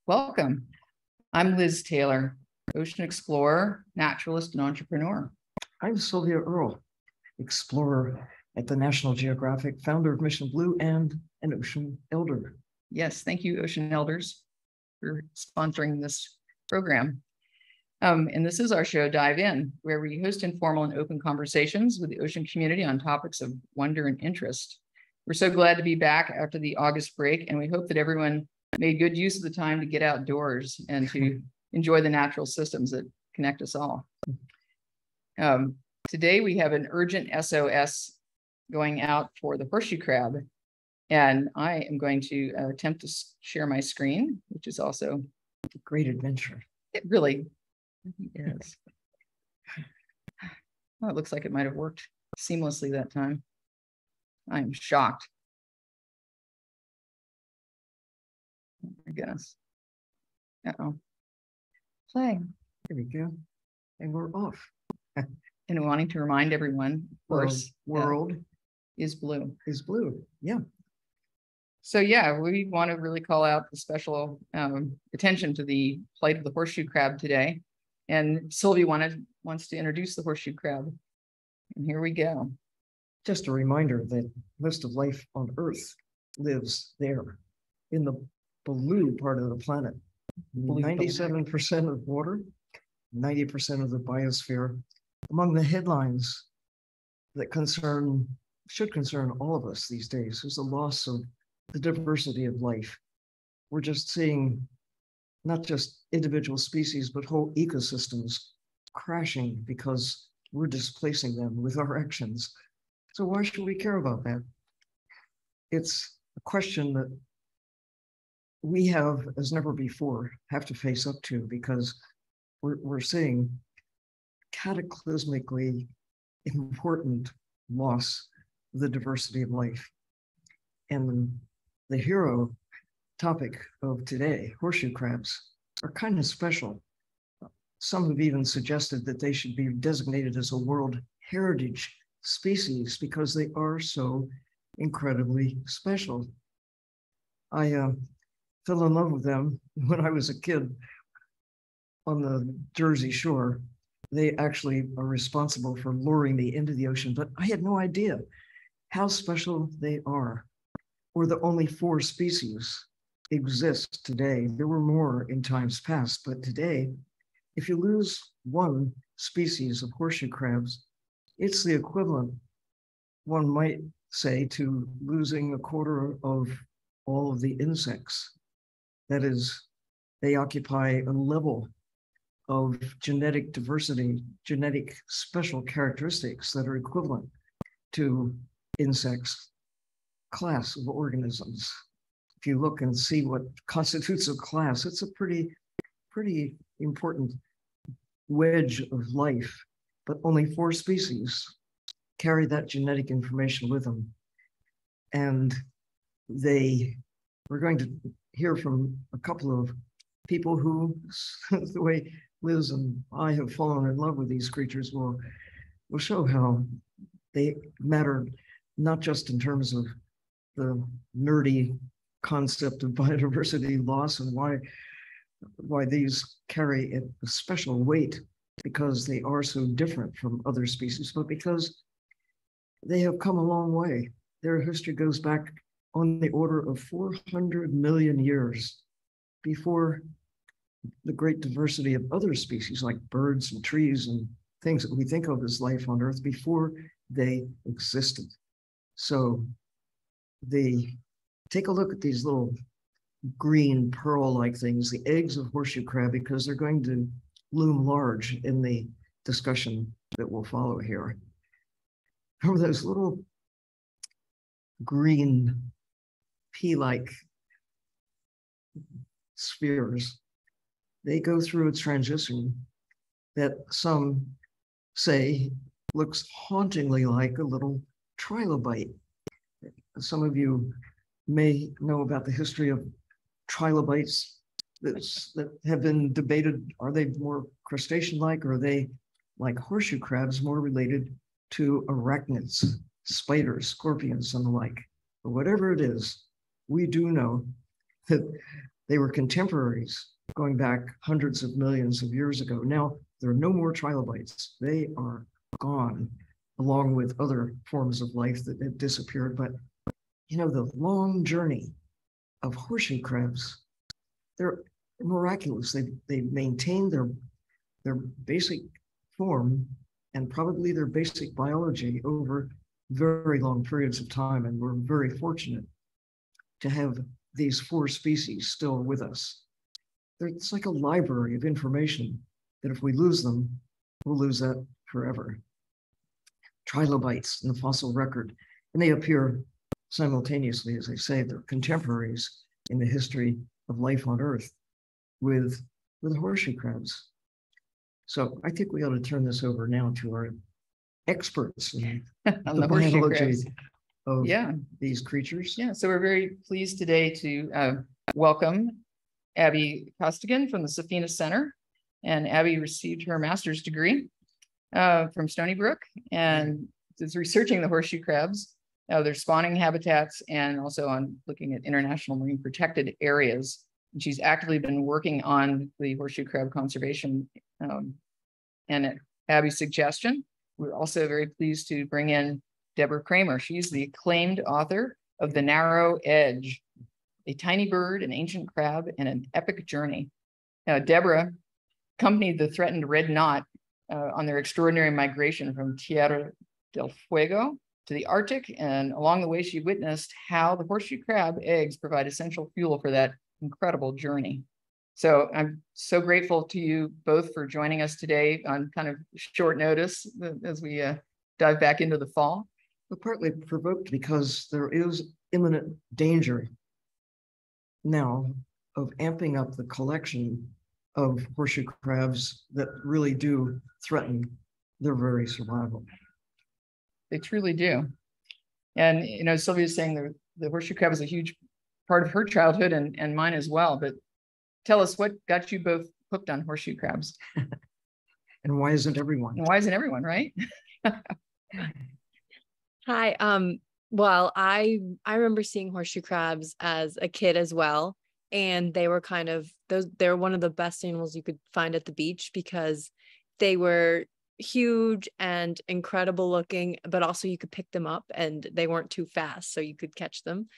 Welcome. I'm Liz Taylor, ocean explorer, naturalist, and entrepreneur. I'm Sylvia Earle, explorer at the National Geographic, founder of Mission Blue, and an ocean elder. Yes, thank you, Ocean Elders, for sponsoring this program. And this is our show, Dive In, where we host informal and open conversations with the ocean community on topics of wonder and interest. We're so glad to be back after the August break, and we hope that everyone made good use of the time to get outdoors and to enjoy the natural systems that connect us all. Today we have an urgent SOS going out for the horseshoe crab, and I am going to attempt to share my screen, which is also a great adventure. It really is. Well, it looks like it might have worked seamlessly that time. I'm shocked. Oh my goodness. Uh-oh. Playing. Here we go. And we're off. And wanting to remind everyone, of course, world is blue. Is blue. Yeah. So yeah, we want to really call out the special attention to the plight of the horseshoe crab today. And Sylvia wants to introduce the horseshoe crab. And here we go. Just a reminder that most of life on Earth lives there in the blue part of the planet. 97% of water, 90% of the biosphere. Among the headlines that should concern all of us these days is the loss of the diversity of life. We're just seeing not just individual species, but whole ecosystems crashing because we're displacing them with our actions. So why should we care about that? It's a question that we have, as never before, have to face up to, because we're seeing cataclysmically important loss of the diversity of life. And the hero topic of today, horseshoe crabs, are kind of special. Some have even suggested that they should be designated as a World Heritage species because they are so incredibly special. I fell in love with them when I was a kid on the Jersey Shore. They actually are responsible for luring me into the ocean, but I had no idea how special they are, or that only 4 species exist today. There were more in times past, but today, if you lose one species of horseshoe crabs, it's the equivalent, one might say, to losing a quarter of all of the insects. That is, they occupy a level of genetic diversity, genetic special characteristics that are equivalent to insects' class of organisms. If you look and see what constitutes a class, it's a pretty important wedge of life, but only 4 species carry that genetic information with them. And we're going to hear from a couple of people who, the way Liz and I have fallen in love with these creatures, will show how they matter, not just in terms of the nerdy concept of biodiversity loss and why these carry a special weight because they are so different from other species, but because they have come a long way. Their history goes back on the order of 400 million years before the great diversity of other species like birds and trees and things that we think of as life on Earth, before they existed. So take a look at these little green pearl-like things, the eggs of horseshoe crab, because they're going to loom large in the discussion that will follow here. Remember those little green pea-like spheres? They go through a transition that some say looks hauntingly like a little trilobite. Some of you may know about the history of trilobites that have been debated. Are they more crustacean-like, or are they, like horseshoe crabs, more related to arachnids, spiders, scorpions, and the like? But whatever it is, we do know that They were contemporaries going back hundreds of millions of years ago. Now, there are no more trilobites. They are gone, along with other forms of life that have disappeared. But, you know, the long journey of horseshoe crabs, they're miraculous. They maintain their basic form and probably their basic biology over very long periods of time. And we're very fortunate to have these 4 species still with us. It's like a library of information that if we lose them, we'll lose that forever. Trilobites in the fossil record, and they appear simultaneously, as I say, they're contemporaries in the history of life on Earth with horseshoe crabs. So I think we ought to turn this over now to our experts in on the horseshoe crabs of these creatures. Yeah, so we're very pleased today to welcome Abby Costigan from the Safina Center. And Abby received her master's degree from Stony Brook and is researching the horseshoe crabs, their spawning habitats, and also on looking at international marine protected areas. And she's actively been working on the horseshoe crab conservation. And at Abby's suggestion, we're also very pleased to bring in Deborah Cramer. She's the acclaimed author of The Narrow Edge, a tiny bird, an ancient crab, and an epic journey. Deborah accompanied the threatened red knot on their extraordinary migration from Tierra del Fuego to the Arctic. And along the way, she witnessed how the horseshoe crab eggs provide essential fuel for that incredible journey. So I'm so grateful to you both for joining us today on kind of short notice as we dive back into the fall. We're partly provoked because there is imminent danger now of amping up the collection of horseshoe crabs that really do threaten their very survival. They truly do. And, you know, Sylvia's saying the horseshoe crab is a huge part of her childhood and mine as well. But tell us, what got you both hooked on horseshoe crabs? And why isn't everyone? And why isn't everyone, right? Hi. Well, I remember seeing horseshoe crabs as a kid as well. And they were they're one of the best animals you could find at the beach because they were huge and incredible looking, but also you could pick them up and they weren't too fast, so you could catch them.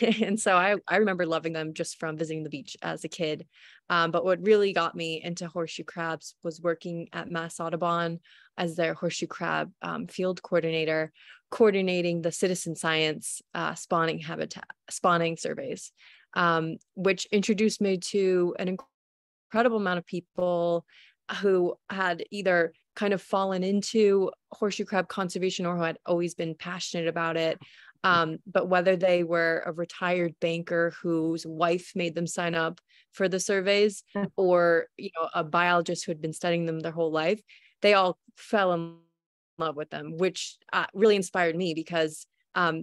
And so I remember loving them just from visiting the beach as a kid. But what really got me into horseshoe crabs was working at Mass Audubon as their horseshoe crab field coordinator, coordinating the citizen science spawning surveys, which introduced me to an incredible amount of people who had either kind of fallen into horseshoe crab conservation or who had always been passionate about it. But whether they were a retired banker whose wife made them sign up for the surveys, or a biologist who had been studying them their whole life, they all fell in love with them, which really inspired me because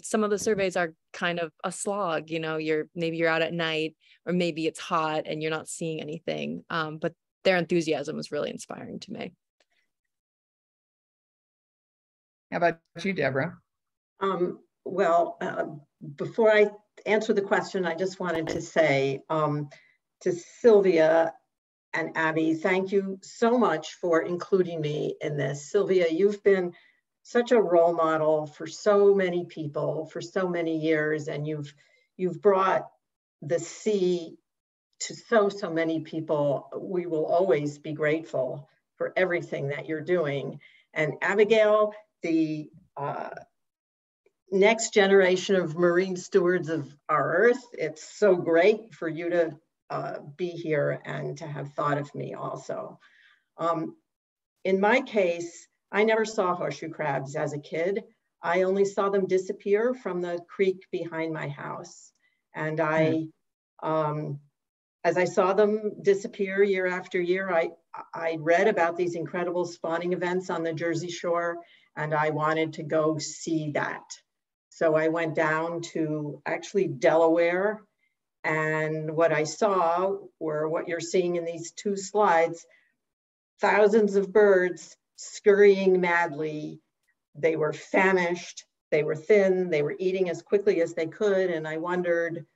some of the surveys are kind of a slog. Maybe you're out at night, or maybe it's hot and you're not seeing anything. But their enthusiasm was really inspiring to me. How about you, Deborah? Well, before I answer the question, I just wanted to say to Sylvia and Abby, thank you so much for including me in this. Sylvia, you've been such a role model for so many people for so many years, and you've brought the sea to so many people. We will always be grateful for everything that you're doing. And Abigail, the next generation of marine stewards of our Earth, it's so great for you to be here and to have thought of me also. In my case, I never saw horseshoe crabs as a kid. I only saw them disappear from the creek behind my house. And as I saw them disappear year after year, I read about these incredible spawning events on the Jersey Shore, and I wanted to go see that. So I went down to actually Delaware, and what I saw were what you're seeing in these 2 slides, thousands of birds scurrying madly. They were famished, they were thin, they were eating as quickly as they could, and I wondered,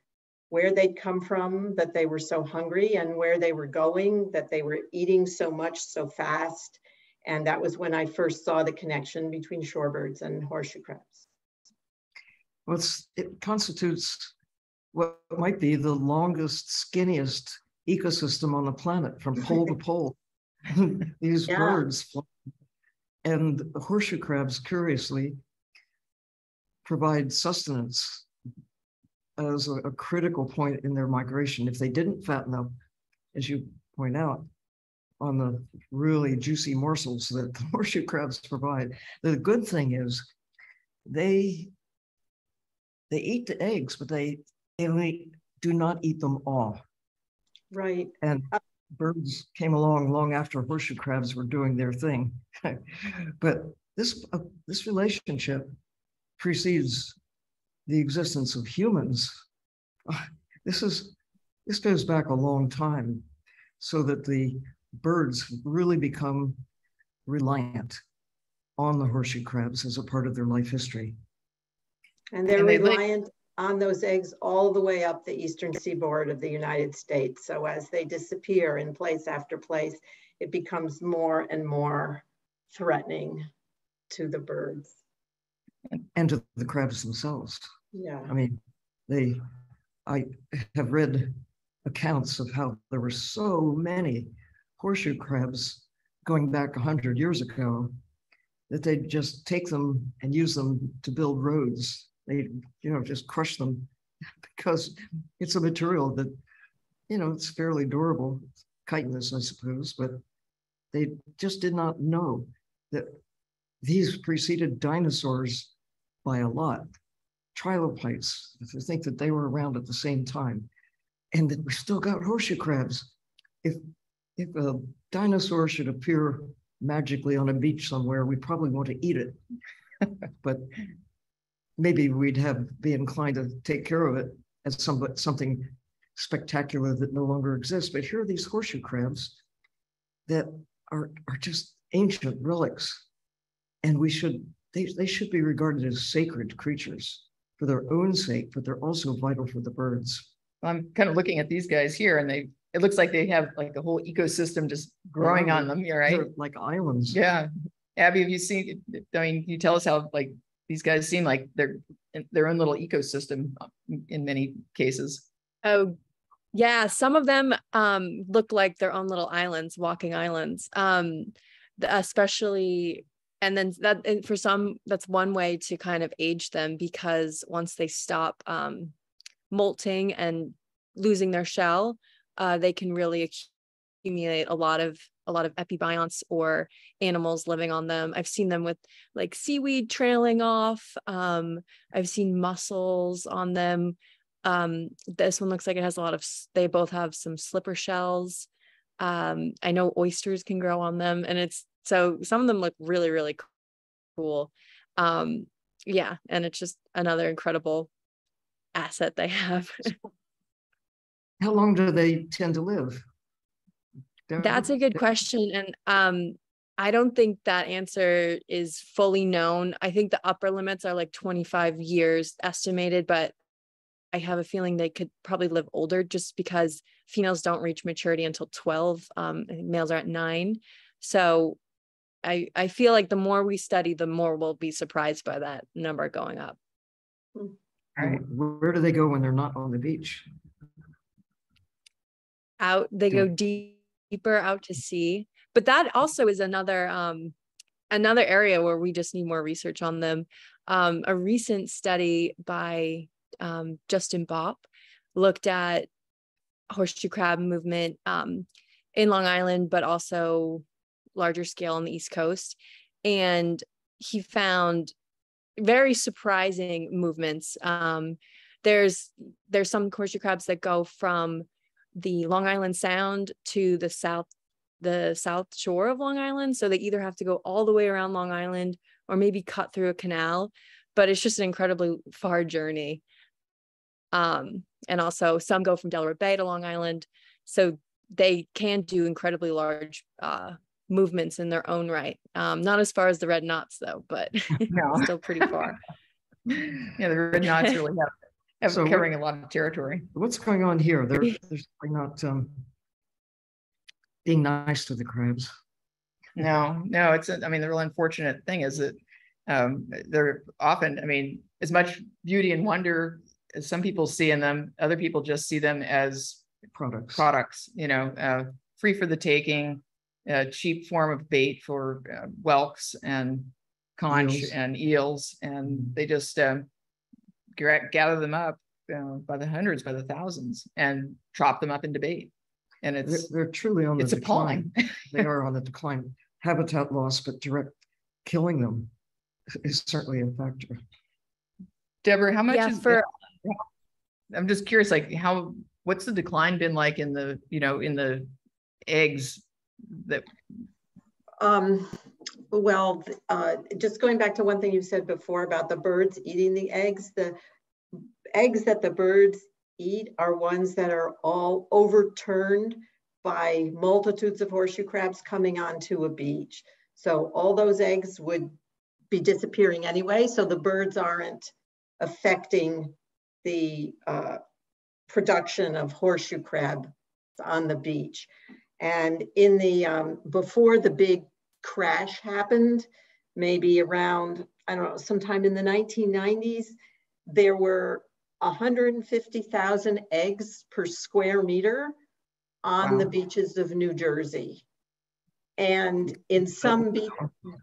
where they'd come from, that they were so hungry, and where they were going, that they were eating so much so fast. And that was when I first saw the connection between shorebirds and horseshoe crabs. Well, it constitutes what might be the longest, skinniest ecosystem on the planet from pole to pole. These birds fly. And the horseshoe crabs, curiously, provide sustenance as a critical point in their migration. If they didn't fatten up, as you point out, on the really juicy morsels that the horseshoe crabs provide, the good thing is they eat the eggs, but they only do not eat them all. Right. And birds came along long after horseshoe crabs were doing their thing. But this relationship precedes the existence of humans. This goes back a long time, so that the birds really become reliant on the horseshoe crabs as a part of their life history. And they're reliant on those eggs all the way up the eastern seaboard of the United States. So as they disappear in place after place, it becomes more and more threatening to the birds. And to the crabs themselves. Yeah. I mean, I have read accounts of how there were so many horseshoe crabs going back 100 years ago that they'd just take them and use them to build roads. They, just crush them because it's a material that, it's fairly durable, chitinous, I suppose, but they just did not know that these preceded dinosaurs by a lot. Trilobites, if you think that they were around at the same time, and that we still got horseshoe crabs. If a dinosaur should appear magically on a beach somewhere, we probably want to eat it. But maybe we'd be inclined to take care of it as something spectacular that no longer exists. But here are these horseshoe crabs that are just ancient relics, and they should be regarded as sacred creatures for their own sake, but they're also vital for the birds. I'm kind of looking at these guys here, and it looks like they have like a whole ecosystem just growing on them. You're right. They're like islands. Yeah. Abby, have you seen, I mean, can you tell us how like these guys seem like they're their own little ecosystem in many cases? Oh, yeah. Some of them look like their own little islands, walking islands, especially. And then for some, that's one way to kind of age them, because once they stop molting and losing their shell, they can really accumulate a lot of epibionts or animals living on them. I've seen them with like seaweed trailing off. I've seen mussels on them. This one looks like it has they both have some slipper shells. I know oysters can grow on them, and so some of them look really, really cool. Yeah, and it's just another incredible asset they have. How long do they tend to live? That's a good question. And I don't think that answer is fully known. I think the upper limits are like 25 years estimated, but I have a feeling they could probably live older, just because females don't reach maturity until 12. I think males are at 9. So I feel like the more we study, the more we'll be surprised by that number going up. All right. Where do they go when they're not on the beach? They go deeper out to sea. But that also is another area where we just need more research on them. A recent study by Justin Bopp looked at horseshoe crab movement in Long Island, but also larger scale on the East Coast. And he found very surprising movements. There's some horseshoe crabs that go from the Long Island Sound to the south shore of Long Island. So they either have to go all the way around Long Island or maybe cut through a canal, but it's just an incredibly far journey. And also some go from Delaware Bay to Long Island. So they can do incredibly large movements in their own right. Not as far as the red knots though, but no. Still pretty far. Yeah, the red knots really have covering a lot of territory. What's going on here? They're not being nice to the crabs. No, it's, I mean, the real unfortunate thing is that they're often, I mean, as much beauty and wonder as some people see in them, other people just see them as products, you know, free for the taking, cheap form of bait for whelks and conch and eels. And they just gather them up by the hundreds, by the thousands, and chop them up into bait. And they're truly on the decline. Appalling. They are on the decline. Habitat loss, but direct killing them is certainly a factor. Deborah, how much I'm just curious, like what's the decline been like in the, you know, in the eggs that well, just going back to one thing you said before about the birds eating the eggs that the birds eat are ones that are all overturned by multitudes of horseshoe crabs coming onto a beach. So all those eggs would be disappearing anyway. So the birds aren't affecting the production of horseshoe crab on the beach. And in the, before the big crash happened, maybe around, I don't know, sometime in the 1990s, there were 150,000 eggs per square meter on the beaches of New Jersey. And in some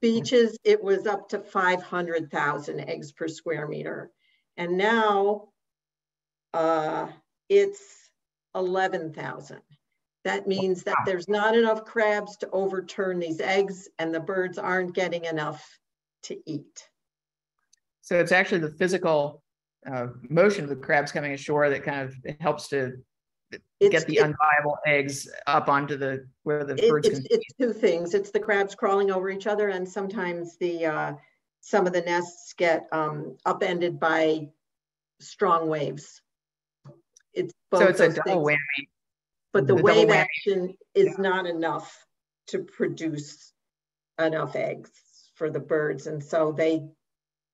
beaches, it was up to 500,000 eggs per square meter. And now it's 11,000. That means that there's not enough crabs to overturn these eggs, and the birds aren't getting enough to eat. So it's actually the physical motion of the crabs coming ashore that kind of helps to get the unviable eggs up onto the where the birds can. It's two things. It's the crabs crawling over each other, and sometimes the some of the nests get upended by strong waves. It's both. So it's a double whammy. But the wave action is not enough to produce enough eggs for the birds, and so they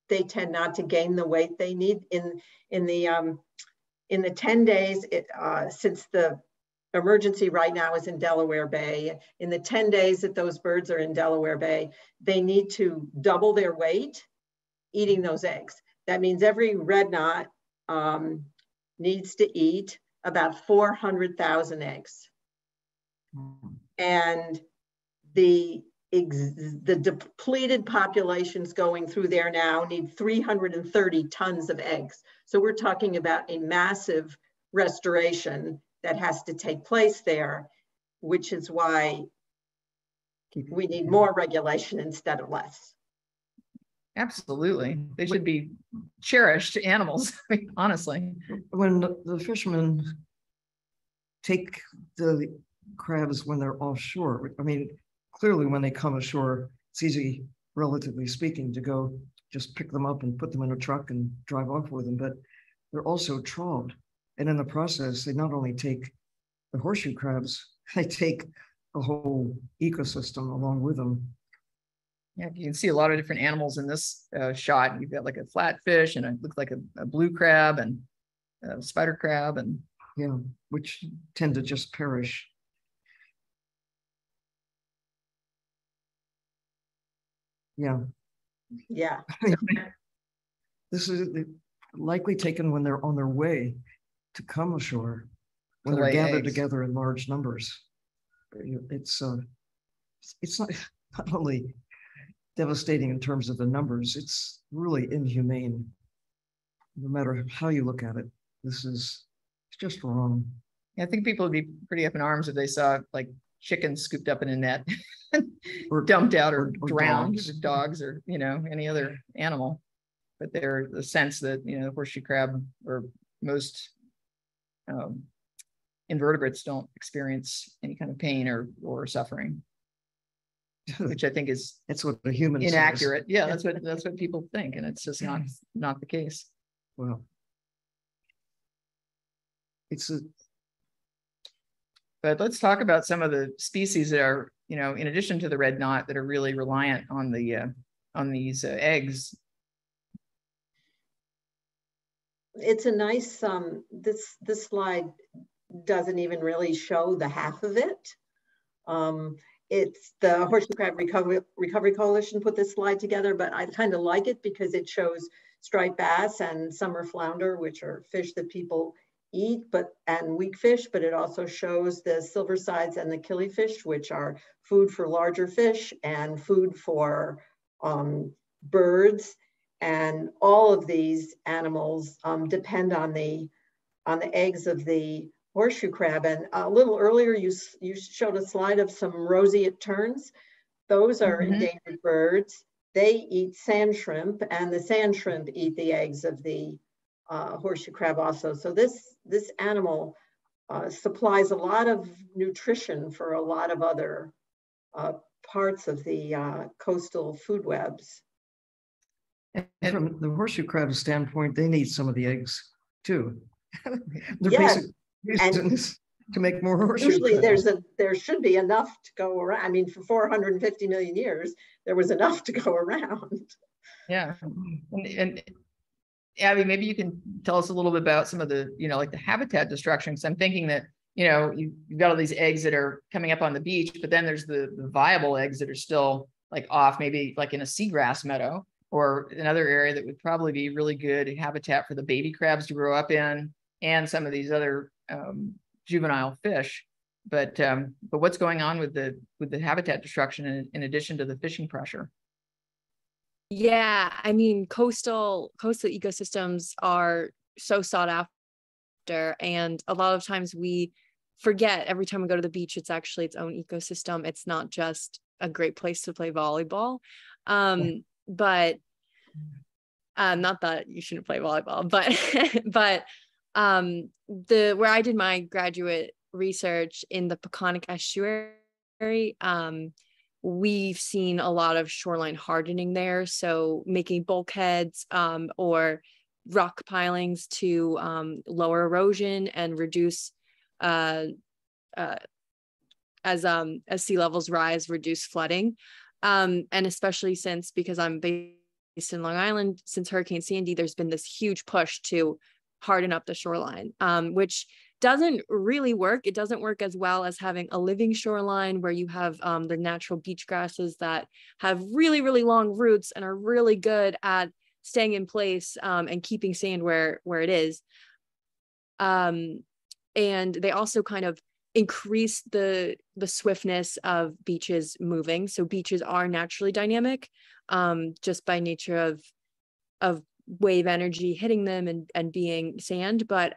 tend not to gain the weight they need. In the 10 days, since the emergency right now is in Delaware Bay, in the 10 days that those birds are in Delaware Bay, they need to double their weight eating those eggs. That means every red knot needs to eat about 400,000 eggs. And the depleted populations going through there now need 330 tons of eggs. So we're talking about a massive restoration that has to take place there, which is why we need more regulation instead of less. Absolutely. They should be cherished animals, honestly. When the fishermen take the crabs when they're offshore, I mean, clearly when they come ashore, it's easy, relatively speaking, to go just pick them up and put them in a truck and drive off with them, but they're also trawled. And in the process, they not only take the horseshoe crabs, they take a whole ecosystem along with them. Yeah, you can see a lot of different animals in this shot. You've got like a flatfish, and it looks like a blue crab and a spider crab, and yeah, which tend to just perish. Yeah. Yeah. This is likely taken when they're on their way to come ashore, when they're gathered together in large numbers. It's not only devastating in terms of the numbers, it's really inhumane. No matter how you look at it, it's just wrong. I think people would be pretty up in arms if they saw like chickens scooped up in a net or dumped out or drowned, dogs or, you know, any other animal. But there's the sense that, you know, the horseshoe crab or most invertebrates don't experience any kind of pain or suffering, which I think is that's what the human inaccurate. Yeah, that's what people think, and it's just not the case. Well, but let's talk about some of the species that are, you know, in addition to the red knot, that are really reliant on the on these eggs. it's a nice, this slide doesn't even really show the half of it. It's the Horseshoe Crab Recovery Coalition put this slide together, but I kind of like it because it shows striped bass and summer flounder, which are fish that people eat, and weak fish, but it also shows the silver sides and the killifish, which are food for larger fish and food for birds. And all of these animals depend on the eggs of the horseshoe crab. And a little earlier, you showed a slide of some roseate terns. Those are endangered birds. They eat sand shrimp, and the sand shrimp eat the eggs of the horseshoe crab also. So this animal supplies a lot of nutrition for a lot of other parts of the coastal food webs. And from the horseshoe crab standpoint, they need some of the eggs too. Their Yes. basic reason is to make more horseshoe Usually crabs. there should be enough to go around. I mean, for 450 million years, there was enough to go around. Yeah. And Abby, maybe you can tell us a little bit about some of the, like the habitat destruction. Because I'm thinking that, you've got all these eggs that are coming up on the beach, but then there's the viable eggs that are still like off, maybe like in a seagrass meadow or another area that would probably be really good habitat for the baby crabs to grow up in, and some of these other juvenile fish. But what's going on with the habitat destruction in addition to the fishing pressure? Yeah, I mean, coastal ecosystems are so sought after, and a lot of times we forget every time we go to the beach, it's actually its own ecosystem. It's not just a great place to play volleyball. But not that you shouldn't play volleyball, but where I did my graduate research in the Peconic Estuary, we've seen a lot of shoreline hardening there. So making bulkheads or rock pilings to lower erosion and reduce as sea levels rise, reduce flooding. And especially because I'm based in Long Island, since Hurricane Sandy, there's been this huge push to harden up the shoreline, which doesn't really work. It doesn't work as well as having a living shoreline where you have the natural beach grasses that have really, really long roots and are really good at staying in place and keeping sand where it is. And they also kind of increase the swiftness of beaches moving. So beaches are naturally dynamic just by nature of wave energy hitting them and being sand. But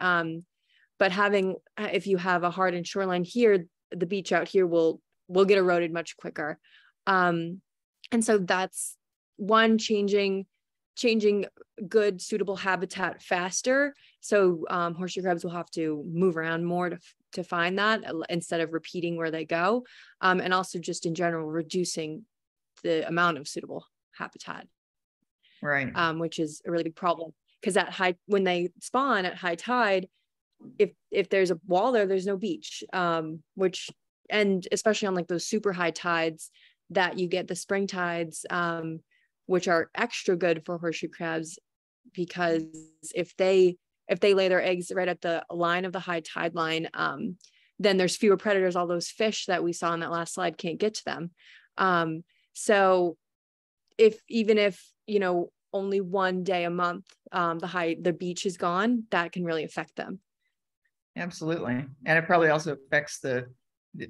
having, if you have a hardened shoreline here, the beach out here will get eroded much quicker. And so that's one, changing good suitable habitat faster. So horseshoe crabs will have to move around more to find that instead of repeating where they go. And also just in general, reducing the amount of suitable habitat. Right. Which is a really big problem, because when they spawn at high tide, if there's a wall there's no beach, and especially on like those super high tides that you get, the spring tides, which are extra good for horseshoe crabs, because if they lay their eggs right at the line of the high tide line, then there's fewer predators. All those fish that we saw on that last slide can't get to them. So even if only one day a month the beach is gone, that can really affect them. Absolutely. And it probably also affects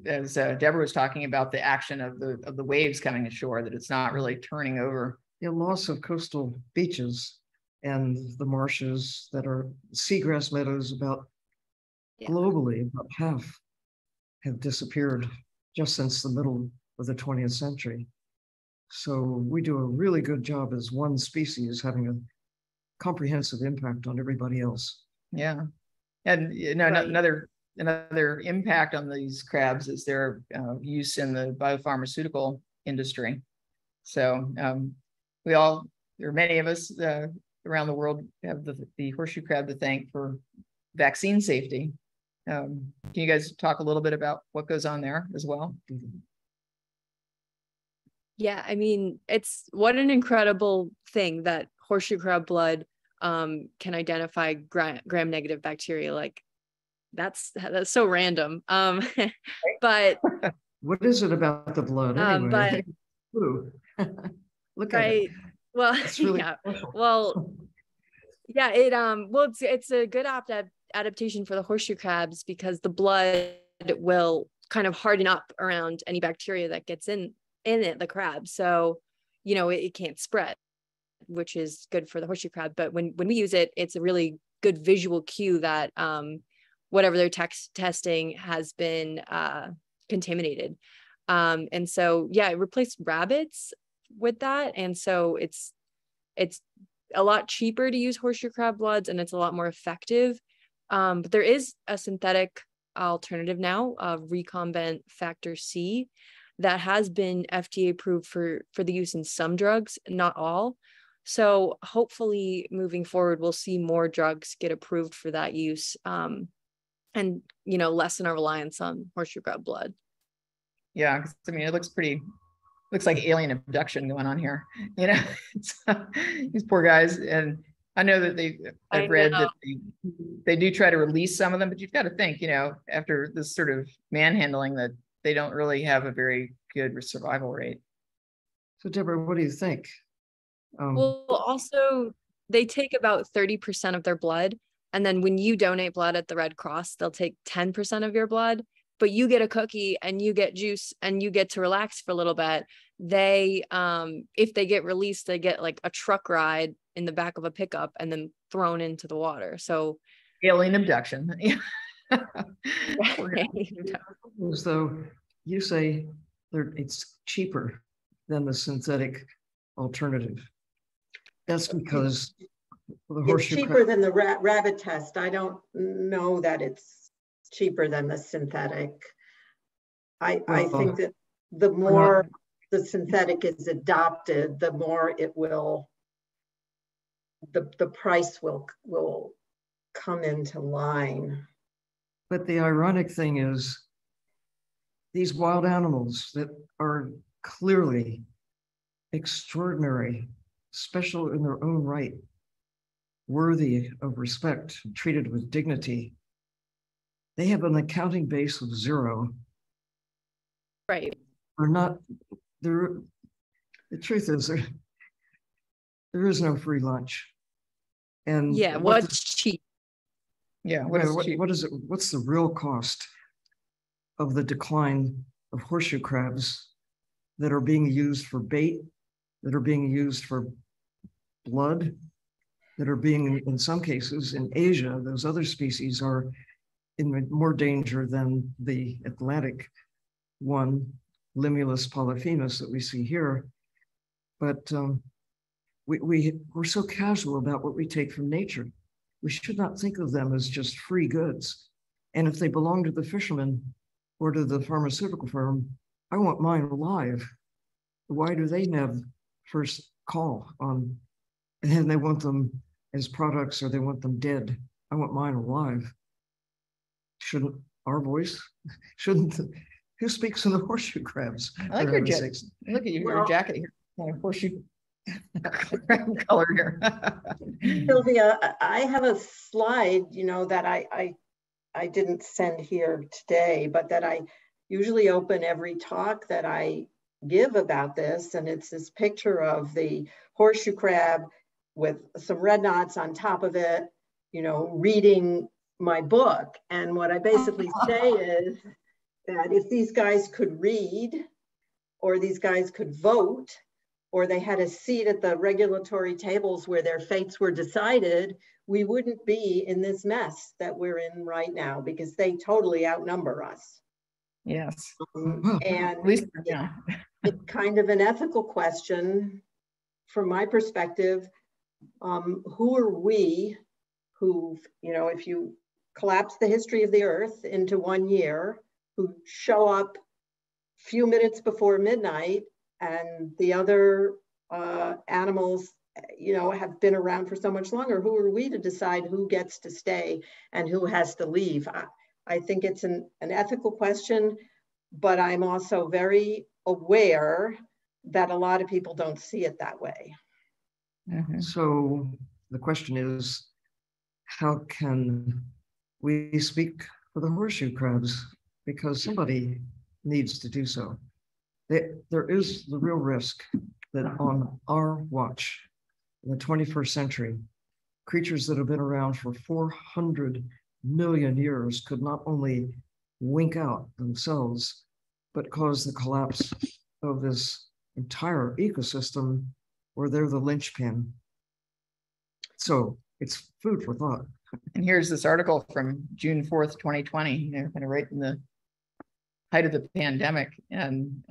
as Deborah was talking about, the action of the waves coming ashore, that it's not really turning over. The loss of coastal beaches and the marshes that are seagrass meadows globally, about half have disappeared just since the middle of the 20th century. So we do a really good job as one species having a comprehensive impact on everybody else. Yeah. And right. Another impact on these crabs is their use in the biopharmaceutical industry. So there are many of us around the world have the horseshoe crab to thank for vaccine safety. Can you guys talk a little bit about what goes on there as well? Yeah, I mean, what an incredible thing that horseshoe crab blood can identify gram-negative bacteria. Like that's so random. But what is it about the blood anyway? But look right, at it. well, It's really yeah, special. well, yeah, it's a good adaptation for the horseshoe crabs because the blood will kind of harden up around any bacteria that gets in it, the crab. So, you know, it can't spread, which is good for the horseshoe crab. But when we use it, it's a really good visual cue that whatever they're testing has been contaminated. And so, yeah, it replaced rabbits with that. And so it's a lot cheaper to use horseshoe crab bloods, and it's a lot more effective. But there is a synthetic alternative now, recombinant factor C, that has been FDA approved for the use in some drugs, not all. So hopefully moving forward, we'll see more drugs get approved for that use, and, you know, lessen our reliance on horseshoe crab blood. Yeah, 'cause, I mean, it looks like alien abduction going on here. You know, these poor guys. And I know that I've read that they do try to release some of them, but you've got to think, you know, after this sort of manhandling, that they don't really have a very good survival rate. So Deborah, what do you think? Well, also they take about 30% of their blood. And then when you donate blood at the Red Cross, they'll take 10% of your blood, but you get a cookie and you get juice and you get to relax for a little bit. They, if they get released, they get like a truck ride in the back of a pickup and then thrown into the water. So alien abduction. So you say it's cheaper than the synthetic alternative. That's because it's cheaper than the rabbit test. I don't know that it's cheaper than the synthetic. I think that the more the synthetic is adopted, the more it will, the price will come into line. But the ironic thing is, these wild animals that are clearly extraordinary, special in their own right, worthy of respect, treated with dignity, they have an accounting base of 0. Right. Or not. The truth is, there is no free lunch. And yeah, what's cheap? Yeah, what is it? What's the real cost of the decline of horseshoe crabs that are being used for bait, that are being used for blood, that are being, in some cases, in Asia, those other species are in more danger than the Atlantic one, Limulus polyphemus, that we see here. But we're so casual about what we take from nature. We should not think of them as just free goods. And if they belong to the fisherman or to the pharmaceutical firm, I want mine alive. Why do they have first call on, and they want them as products or they want them dead? I want mine alive. Shouldn't our voice, who speaks in the horseshoe crabs? I like your jacket. Look at your jacket here. Horseshoe color here. Sylvia, I have a slide, you know, that I didn't send here today, but that I usually open every talk that I give about this. And it's this picture of the horseshoe crab with some red knots on top of it, you know, reading my book. And what I basically say is that if these guys could read, or these guys could vote, or they had a seat at the regulatory tables where their fates were decided, we wouldn't be in this mess that we're in right now, because they totally outnumber us. Yes. And at least, yeah. It's kind of an ethical question from my perspective. Who are we who, you know, if you collapse the history of the earth into 1 year, who show up a few minutes before midnight, and the other animals, you know, have been around for so much longer. Who are we to decide who gets to stay and who has to leave? I think it's an ethical question, but I'm also very aware that a lot of people don't see it that way. So the question is, how can we speak for the horseshoe crabs? Because somebody needs to do so. There is the real risk that on our watch in the 21st century, creatures that have been around for 400 million years could not only wink out themselves, but cause the collapse of this entire ecosystem where they're the linchpin. So it's food for thought. And here's this article from June 4th, 2020, you know, kind of right in the height of the pandemic. And,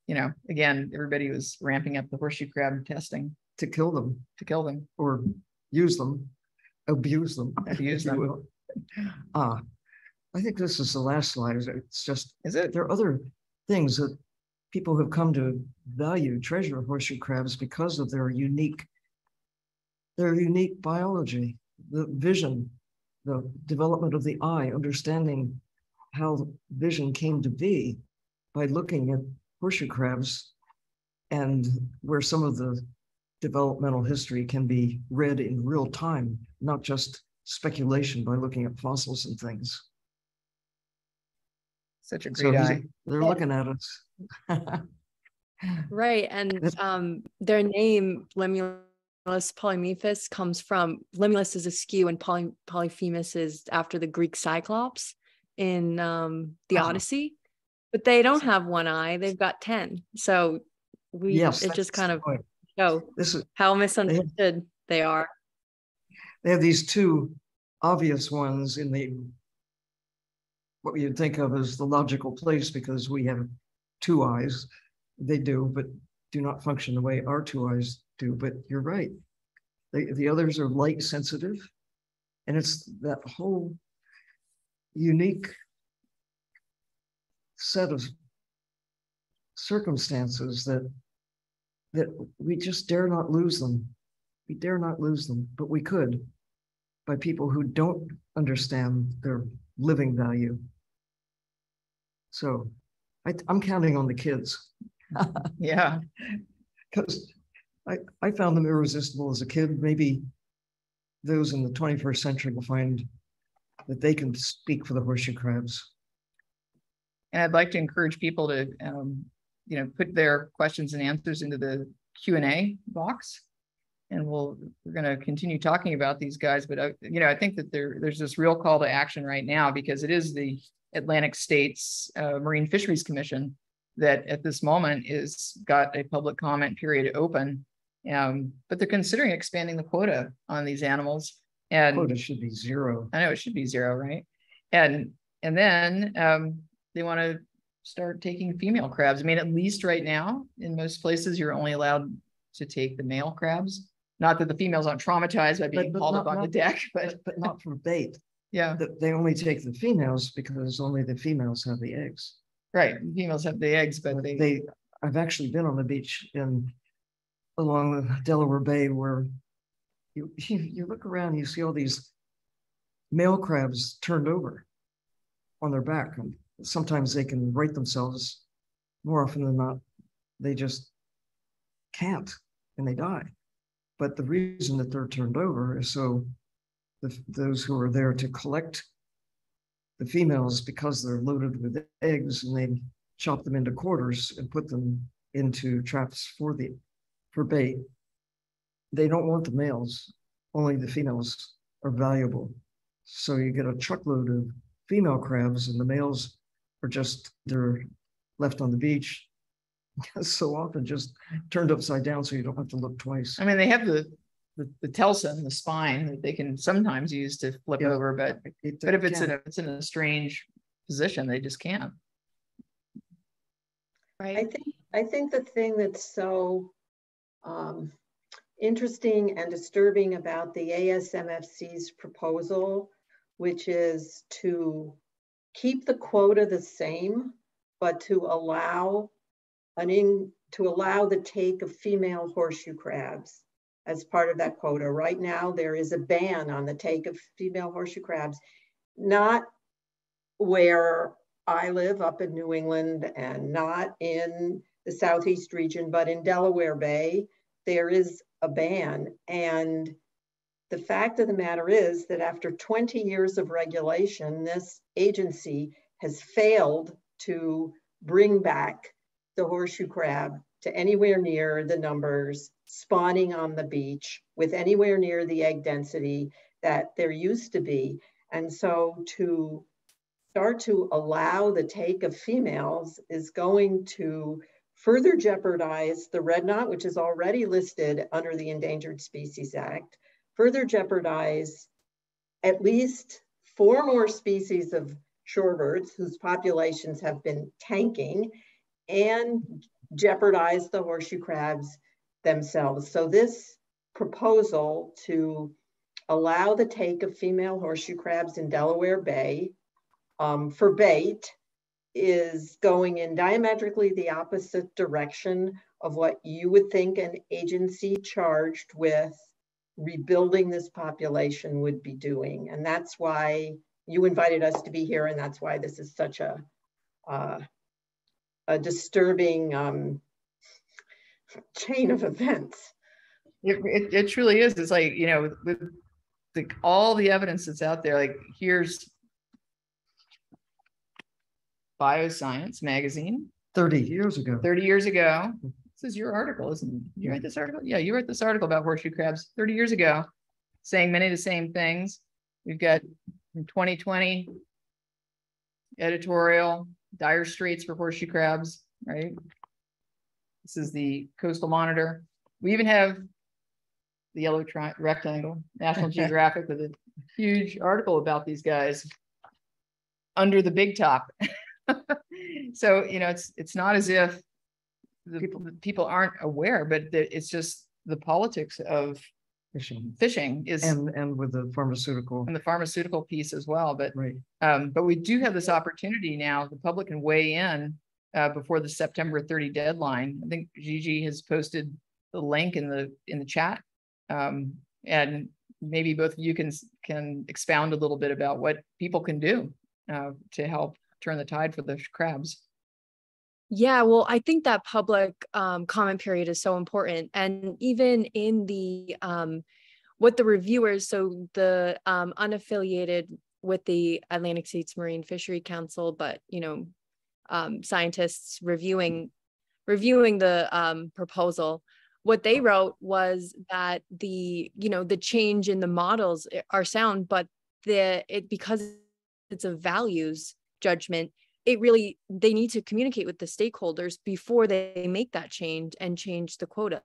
you know, again, everybody was ramping up the horseshoe crab testing. To kill them. To kill them. Or use them, abuse them. Abuse them. I think this is the last slide. It's just, is it? There are other things that people have come to value, treasure horseshoe crabs because of their unique biology, the vision, the development of the eye, understanding how vision came to be by looking at horseshoe crabs, and where some of the developmental history can be read in real time, not just speculation by looking at fossils and things. Such a great eye. They're looking at us. Right. And their name, Lemulus polymorphus, comes from, Lemulus is askew and Polyphemus is after the Greek Cyclops in the Odyssey. But they don't have one eye, they've got 10. So it just kind of show how misunderstood they are. They have these two obvious ones in the what you'd think of as the logical place, because we have two eyes. They do, but do not function the way our two eyes do. But you're right. The others are light sensitive. And it's that whole unique set of circumstances that we just dare not lose them. We dare not lose them, but we could by people who don't understand their living value. So I'm counting on the kids. Yeah. Because I found them irresistible as a kid. Maybe those in the 21st century will find that they can speak for the horseshoe crabs. And I'd like to encourage people to, you know, put their questions and answers into the Q&A box. And we're going to continue talking about these guys. But, you know, I think that there's this real call to action right now, because it is the Atlantic States Marine Fisheries Commission that at this moment is got a public comment period open. But they're considering expanding the quota on these animals. And quota should be 0. I know it should be 0, right? And then they want to start taking female crabs. I mean, at least right now, in most places, you're only allowed to take the male crabs. Not that the females aren't traumatized by being hauled up on the deck, but not for bait. Yeah. They only take the females because only the females have the eggs. Right. The females have the eggs, but I've actually been on the beach along the Delaware Bay where you look around, you see all these male crabs turned over on their back. And sometimes they can right themselves. More often than not, they just can't and they die. But the reason that they're turned over is so those who are there to collect the females, because they're loaded with eggs, and they chop them into quarters and put them into traps for bait. They don't want the males, only the females are valuable. So you get a truckload of female crabs and the males are they're left on the beach so often just turned upside down so you don't have to look twice. I mean, they have the telson, the spine that they can sometimes use to flip over, but if it's in a strange position, they just can't. Right. I think the thing that's so interesting and disturbing about the ASMFC's proposal, which is to keep the quota the same, but to allow the take of female horseshoe crabs as part of that quota. Right now, there is a ban on the take of female horseshoe crabs, not where I live up in New England and not in the Southeast region, but in Delaware Bay, there is a ban. And the fact of the matter is that after 20 years of regulation, this agency has failed to bring back the horseshoe crab to anywhere near the numbers spawning on the beach with anywhere near the egg density that there used to be. And so to start to allow the take of females is going to further jeopardize the red knot, which is already listed under the Endangered Species Act, further jeopardize at least 4 more species of shorebirds whose populations have been tanking, and jeopardize the horseshoe crabs themselves. So this proposal to allow the take of female horseshoe crabs in Delaware Bay for bait is going in diametrically the opposite direction of what you would think an agency charged with rebuilding this population would be doing. And that's why you invited us to be here, and that's why this is such a disturbing chain of events. It truly is. It's like, you know, with all the evidence that's out there, like here's Bioscience magazine. 30 years ago. 30 years ago. This is your article, isn't it? You write this article? Yeah, you wrote this article about horseshoe crabs 30 years ago, saying many of the same things. We've got from 2020 editorial, dire straits for horseshoe crabs, right? This is the Coastal Monitor. We even have the yellow rectangle, National Geographic, with a huge article about these guys under the big top. So, you know, it's not as if the people aren't aware, but it's just the politics of fishing is, and with the pharmaceutical piece as well. But right. But we do have this opportunity now. The public can weigh in before the September 30 deadline. I think Gigi has posted the link in the chat, and maybe both of you can expound a little bit about what people can do to help turn the tide for the crabs. Yeah, well, I think that public comment period is so important. And even in the what the reviewers, so the unaffiliated with the Atlantic States Marine Fishery Council, but, you know, scientists reviewing the proposal, what they wrote was that the change in the models are sound, but because it's a values judgment, they need to communicate with the stakeholders before they make that change and change the quotas.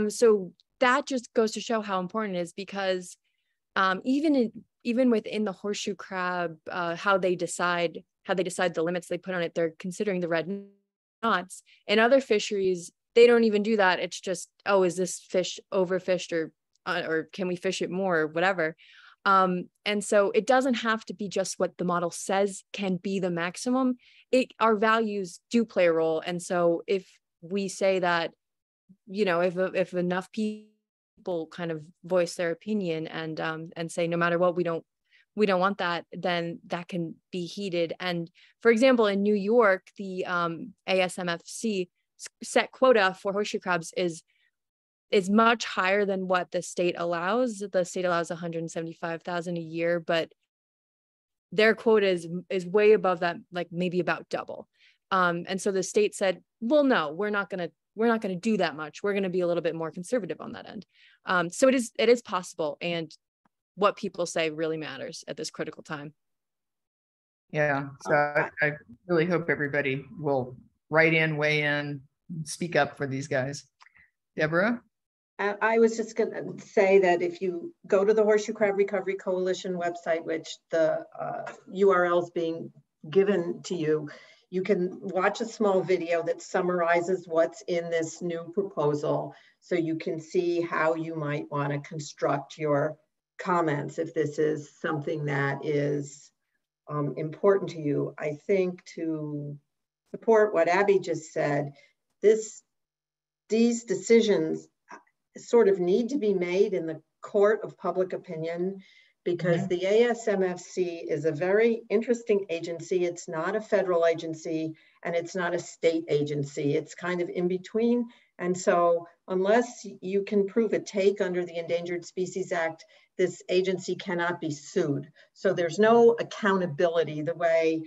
So that just goes to show how important it is, because even within the horseshoe crab, how they decide the limits they put on it, they're considering the red knots. In other fisheries, they don't even do that. It's just, oh, is this fish overfished, or can we fish it more, or whatever. And so it doesn't have to be just what the model says can be the maximum. Our values do play a role. And so if we say that, you know, if enough people kind of voice their opinion and say, no matter what, we don't want that, then that can be heeded. And for example, in New York, the ASMFC set quota for horseshoe crabs is much higher than what the state allows. The state allows 175,000 a year, but their quota is way above that, like maybe about double. And so the state said, well, no, we're not going to do that much. We're going to be a little bit more conservative on that end. So it is possible. And what people say really matters at this critical time. Yeah. So I really hope everybody will write in, weigh in, speak up for these guys. Deborah? I was just going to say that if you go to the Horseshoe Crab Recovery Coalition website, which the URL is being given to you, you can watch a small video that summarizes what's in this new proposal, so you can see how you might want to construct your comments if this is something that is important to you. I think to support what Abby just said, these decisions sort of need to be made in the court of public opinion, because the ASMFC is a very interesting agency. It's not a federal agency and it's not a state agency. It's kind of in between And so unless you can prove a take under the Endangered Species Act, this agency cannot be sued. So there's no accountability the way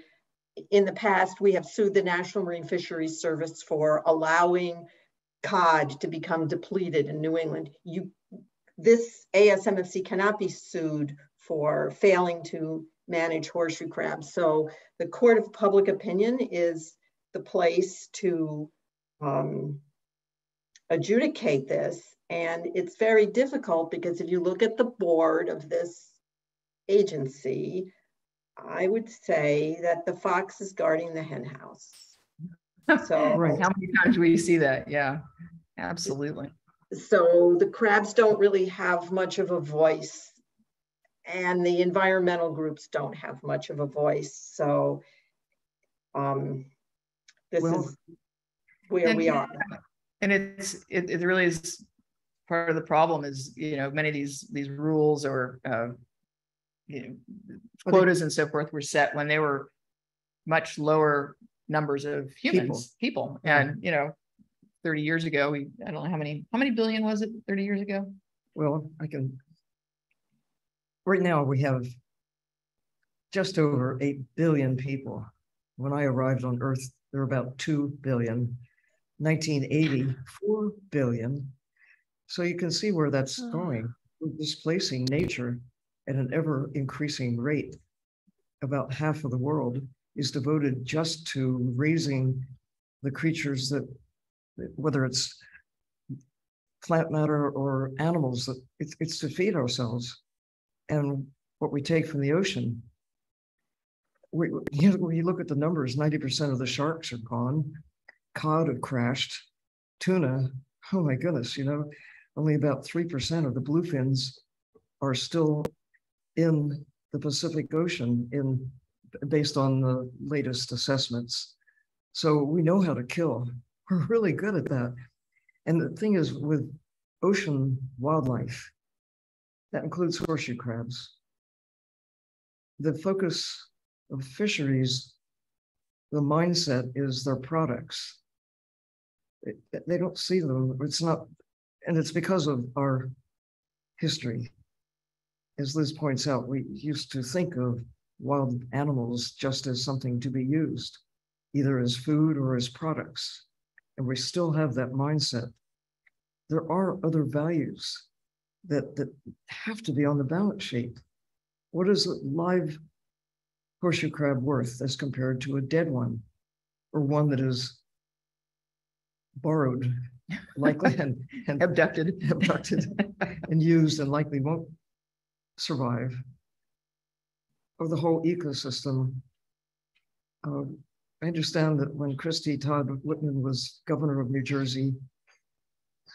in the past we have sued the National Marine Fisheries Service for allowing cod to become depleted in New England. This ASMFC cannot be sued for failing to manage horseshoe crabs. So the Court of Public Opinion is the place to adjudicate this. And it's very difficult because if you look at the board of this agency, I would say that the fox is guarding the hen house. So right. How many times do we see that? Yeah, absolutely. So the crabs don't really have much of a voice, and the environmental groups don't have much of a voice. So this is where we are. And it really is part of the problem is, you know, many of these rules or you know, quotas and so forth were set when they were much lower numbers of people. And, you know, 30 years ago, I don't know how many billion was it 30 years ago? Well, right now we have just over 8 billion people. When I arrived on Earth, there were about 2 billion. 1980, 4 billion. So you can see where that's going. We're displacing nature at an ever increasing rate. About half of the world is devoted just to raising the creatures that, whether it's plant matter or animals, that it's to feed ourselves. And what we take from the ocean, you look at the numbers, 90% of the sharks are gone. Cod have crashed. Tuna, oh my goodness, you know, only about 3% of the bluefins are still in the Pacific Ocean based on the latest assessments. So we know how to kill. We're really good at that. And the thing is, with ocean wildlife, that includes horseshoe crabs, the focus of fisheries, the mindset is their products. They don't see them. It's not, and it's because of our history. As Liz points out, we used to think of wild animals just as something to be used, either as food or as products. And we still have that mindset. There are other values that have to be on the balance sheet. What is a live horseshoe crab worth as compared to a dead one, or one that is borrowed, likely, and abducted and used and likely won't survive, or the whole ecosystem? I understand that when Christy Todd Whitman was governor of New Jersey,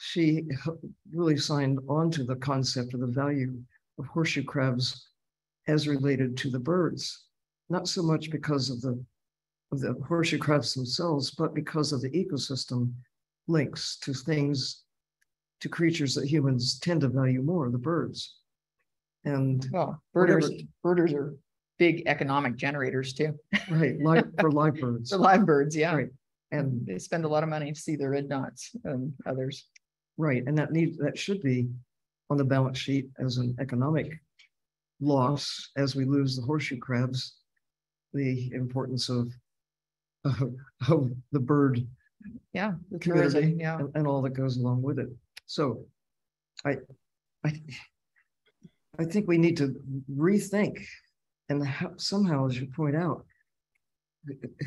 she really signed on to the concept of the value of horseshoe crabs as related to the birds, not so much because of the horseshoe crabs themselves, but because of the ecosystem links to things, to creatures that humans tend to value more, the birds. And well, birders are big economic generators too. Right, for live birds. For live birds, yeah. Right. And they spend a lot of money to see the red knots and others. Right, and that should be on the balance sheet as an economic loss as we lose the horseshoe crabs, the importance of the bird the community, tourism, and all that goes along with it. So I think we need to rethink, and somehow, as you point out,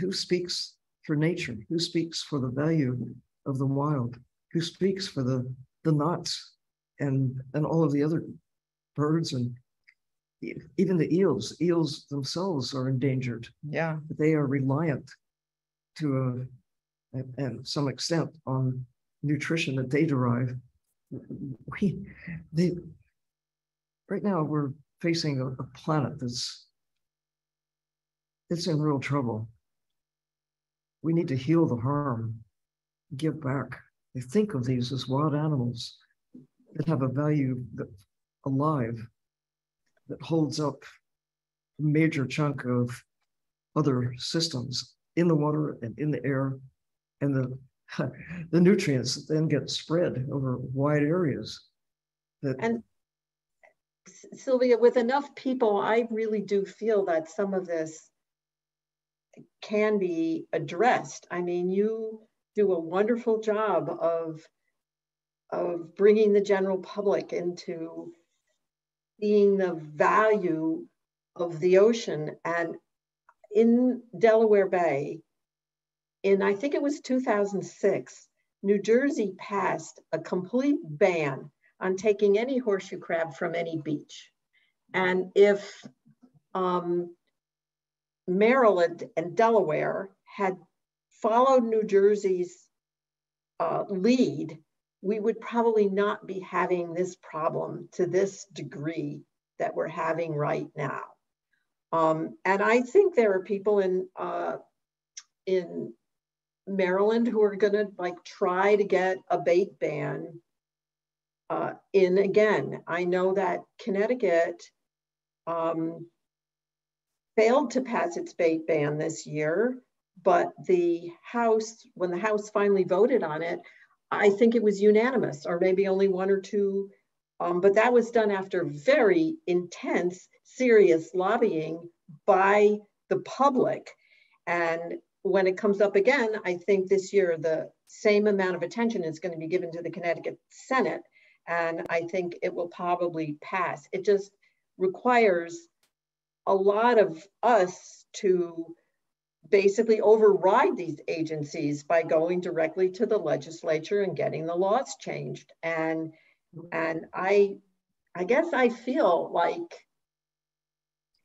who speaks for nature? Who speaks for the value of the wild? Who speaks for the knots and all of the other birds, and even the eels? Eels themselves are endangered. Yeah, they are reliant to and some extent on nutrition that they derive. Right now we're facing a planet that's in real trouble. We need to heal the harm, give back. They think of these as wild animals that have a value that alive, that holds up a major chunk of other systems in the water and in the air, and the nutrients then get spread over wide areas. And Sylvia, with enough people, I really do feel that some of this can be addressed. I mean, you do a wonderful job of bringing the general public into seeing the value of the ocean. And in Delaware Bay, I think it was 2006, New Jersey passed a complete ban on taking any horseshoe crab from any beach. And if Maryland and Delaware had followed New Jersey's lead, we would probably not be having this problem to this degree that we're having right now. And I think there are people in Maryland who are gonna try to get a bait ban in again. I know that Connecticut failed to pass its bait ban this year, but the House, when the House finally voted on it, I think it was unanimous, or maybe only one or two, but that was done after very intense, serious lobbying by the public. And when it comes up again, I think this year the same amount of attention is going to be given to the Connecticut Senate, and I think it will probably pass. It just requires a lot of us to basically override these agencies by going directly to the legislature and getting the laws changed. And I guess I feel like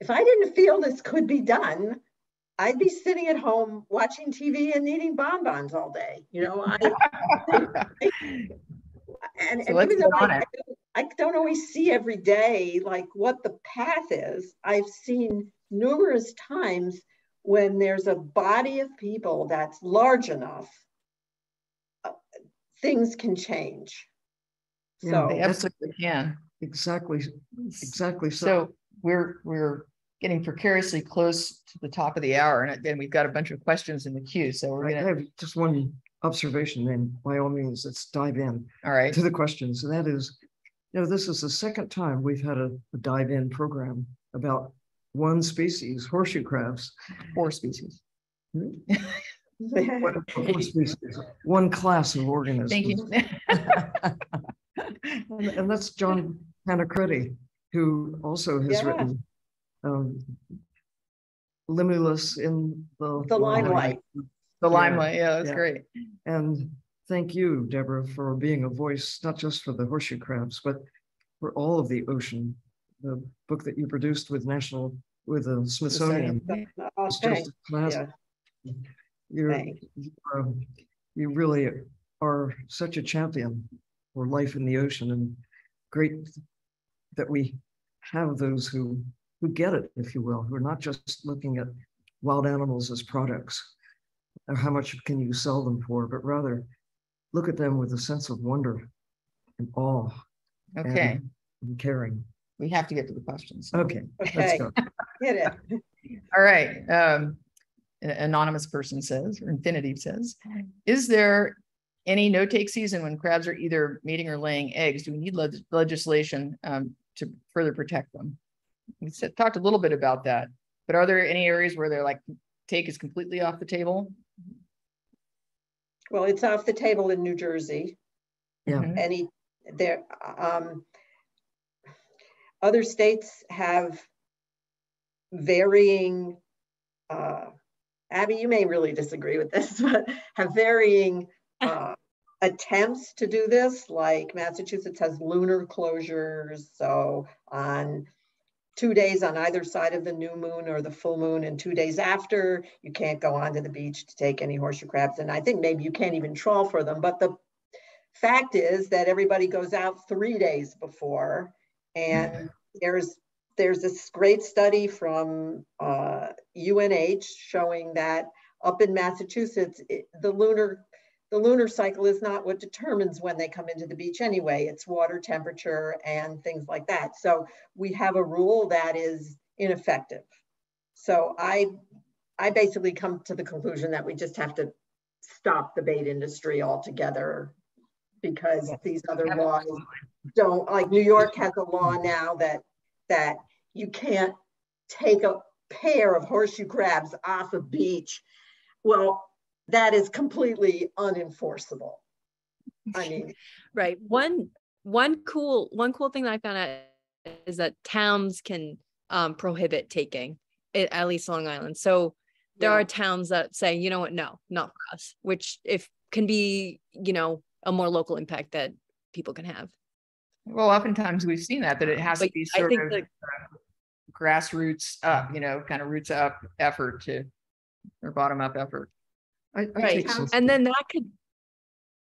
if I didn't feel this could be done, I'd be sitting at home watching TV and eating bonbons all day. You know, and even though I don't always see every day what the path is, I've seen numerous times when there's a body of people that's large enough, things can change. So they absolutely can. Exactly. So we're getting precariously close to the top of the hour, and then we've got a bunch of questions in the queue. So we're gonna have just one observation, and by all means, let's dive in to the questions. And that is, this is the second time we've had a dive in program about one species, horseshoe crabs. 4 species. Four species. One class of organisms. Thank you. and that's John Panacretti, who also has written Limulus in the Limelight. The Limelight, that's great. And thank you, Deborah, for being a voice, not just for the horseshoe crabs, but for all of the ocean. The book that you produced with the Smithsonian. Thanks. You really are such a champion for life in the ocean, and great that we have those who get it, if you will, who are not just looking at wild animals as products, or how much can you sell them for, but rather look at them with a sense of wonder and awe. Okay. And caring. We have to get to the questions. Okay. Let's go. Get it. All right. An anonymous person says, or Infinity says, is there any no-take season when crabs are either mating or laying eggs? Do we need legislation to further protect them? We talked a little bit about that, but are there any areas where they're take is completely off the table? Well, it's off the table in New Jersey. Yeah. Other states have varying, Abby, you may really disagree with this, but have varying attempts to do this. Like Massachusetts has lunar closures. So on 2 days on either side of the new moon or the full moon, and 2 days after, you can't go onto the beach to take any horseshoe crabs. And I think maybe you can't even trawl for them. But the fact is that everybody goes out 3 days before. And there's this great study from UNH showing that up in Massachusetts, the lunar cycle is not what determines when they come into the beach anyway. It's water temperature and things like that. So we have a rule that is ineffective. So I basically come to the conclusion that we just have to stop the bait industry altogether, because these other laws don't, like New York has a law now that you can't take a pair of horseshoe crabs off a beach. Well, that is completely unenforceable. I mean, right. One cool thing that I found out is that towns can prohibit taking it, at least Long Island. So there are towns that say, you know what, no, not for us, which if can be, you know, a more local impact that people can have. Well, oftentimes we've seen that it has to be sort of grassroots up, you know, kind of roots up effort or bottom up effort. Right. And then that could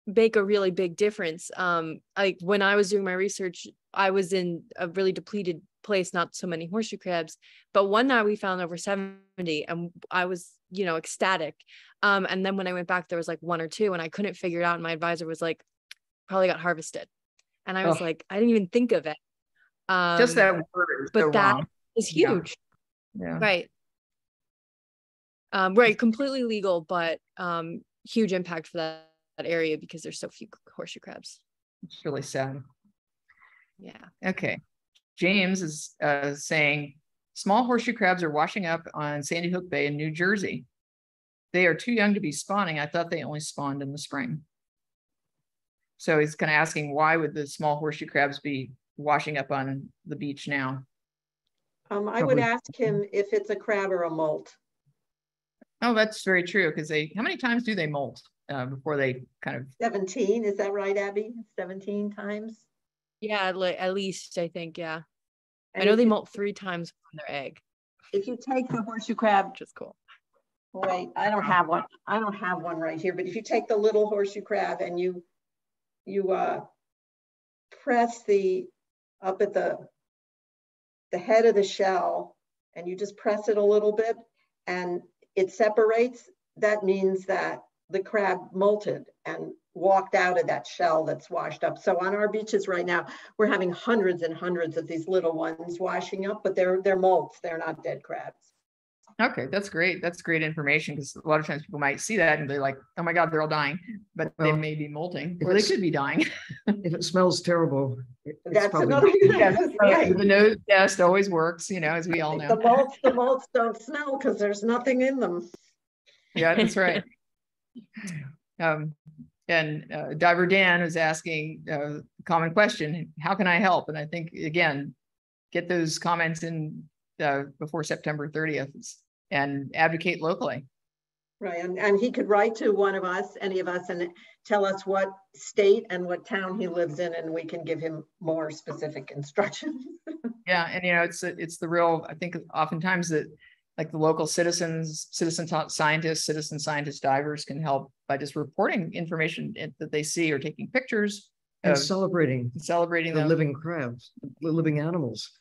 make a really big difference. Like when I was doing my research, I was in a really depleted place, not so many horseshoe crabs, but one night we found over 70 and I was, you know, ecstatic. And then when I went back, there was like 1 or 2 and I couldn't figure it out. And my advisor was like, probably got harvested. And I was like, I didn't even think of it. Just that word is but so that wrong. is huge. Yeah. Right. Right. Completely legal, but huge impact for that area because there's so few horseshoe crabs. It's really sad. Yeah. Okay. James is saying small horseshoe crabs are washing up on Sandy Hook Bay in New Jersey. They are too young to be spawning. I thought they only spawned in the spring. So he's kind of asking, why would the small horseshoe crabs be washing up on the beach now? I would ask him if it's a crab or a molt. Oh, that's very true. Because how many times do they molt before they kind of? 17, is that right, Abby? 17 times? Yeah, at least I think, yeah. And I know they molt 3 times on their egg. If you take the horseshoe crab, which is cool. Wait, I don't have one. I don't have one right here, but if you take the little horseshoe crab and you press up at the head of the shell and you just press it a little bit and it separates, that means that the crab molted and walked out of that shell that's washed up. So on our beaches right now, we're having hundreds and hundreds of these little ones washing up, but they're molts. They're not dead crabs. Okay, that's great. That's great information, because a lot of times people might see that and they're like, oh my God, they're all dying, but they may be molting or they could be dying. If it smells terrible, that's another right. The nose test always works, you know, as we all know. The molts don't smell because there's nothing in them. Yeah, that's right. And Diver Dan is asking a common question: how can I help? And I think, again, get those comments in before September 30th and advocate locally. Right, and he could write to one of us, any of us, and tell us what state and what town he lives in, and we can give him more specific instructions. Yeah, and you know, it's the real, I think oftentimes that like the local citizen scientist divers can help by just reporting information that they see or taking pictures and celebrating the living crabs, the living animals,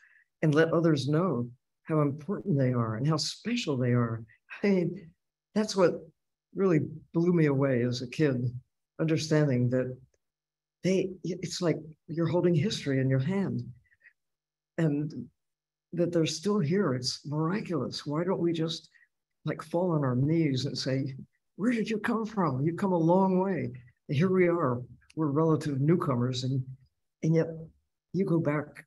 and let others know how important they are and how special they are. I mean, that's what really blew me away as a kid, understanding that it's like you're holding history in your hand and that they're still here. It's miraculous. Why don't we just like fall on our knees and say, where did you come from? You've come a long way. And here we are, we're relative newcomers, and yet you go back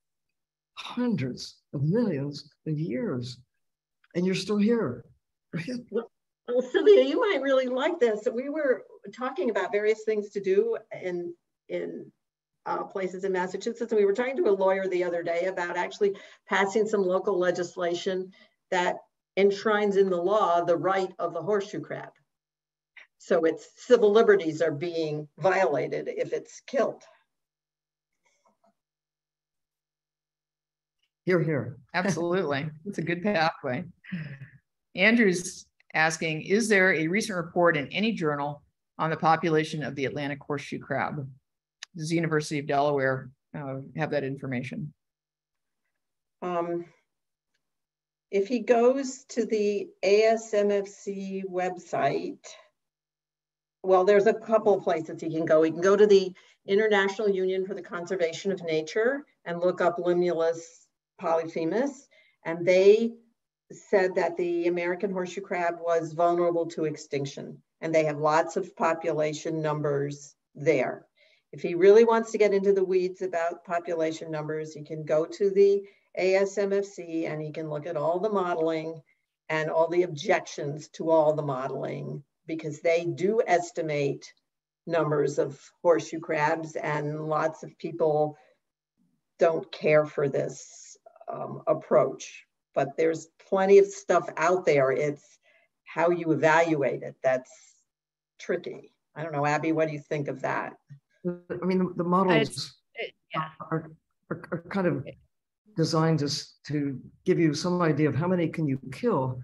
hundreds of millions of years and you're still here. Well, Sylvia, you might really like this. We were talking about various things to do in places in Massachusetts, and we were talking to a lawyer the other day about actually passing some local legislation that enshrines in the law the right of the horseshoe crab. So its civil liberties are being violated if it's killed. Hear, hear. Absolutely. It's a good pathway. Andrew's asking, is there a recent report in any journal on the population of the Atlantic horseshoe crab? Does the University of Delaware have that information? If he goes to the ASMFC website, well, there's a couple of places he can go. He can go to the International Union for the Conservation of Nature and look up Limulus polyphemus, and they said that the American horseshoe crab was vulnerable to extinction. and they have lots of population numbers there. If he really wants to get into the weeds about population numbers, he can go to the ASMFC and he can look at all the modeling and all the objections to all the modeling, because they do estimate numbers of horseshoe crabs, and lots of people don't care for this approach. But there's plenty of stuff out there. It's how you evaluate it that's tricky. I don't know, Abby, what do you think of that? I mean, the models are kind of designed to give you some idea of how many can you kill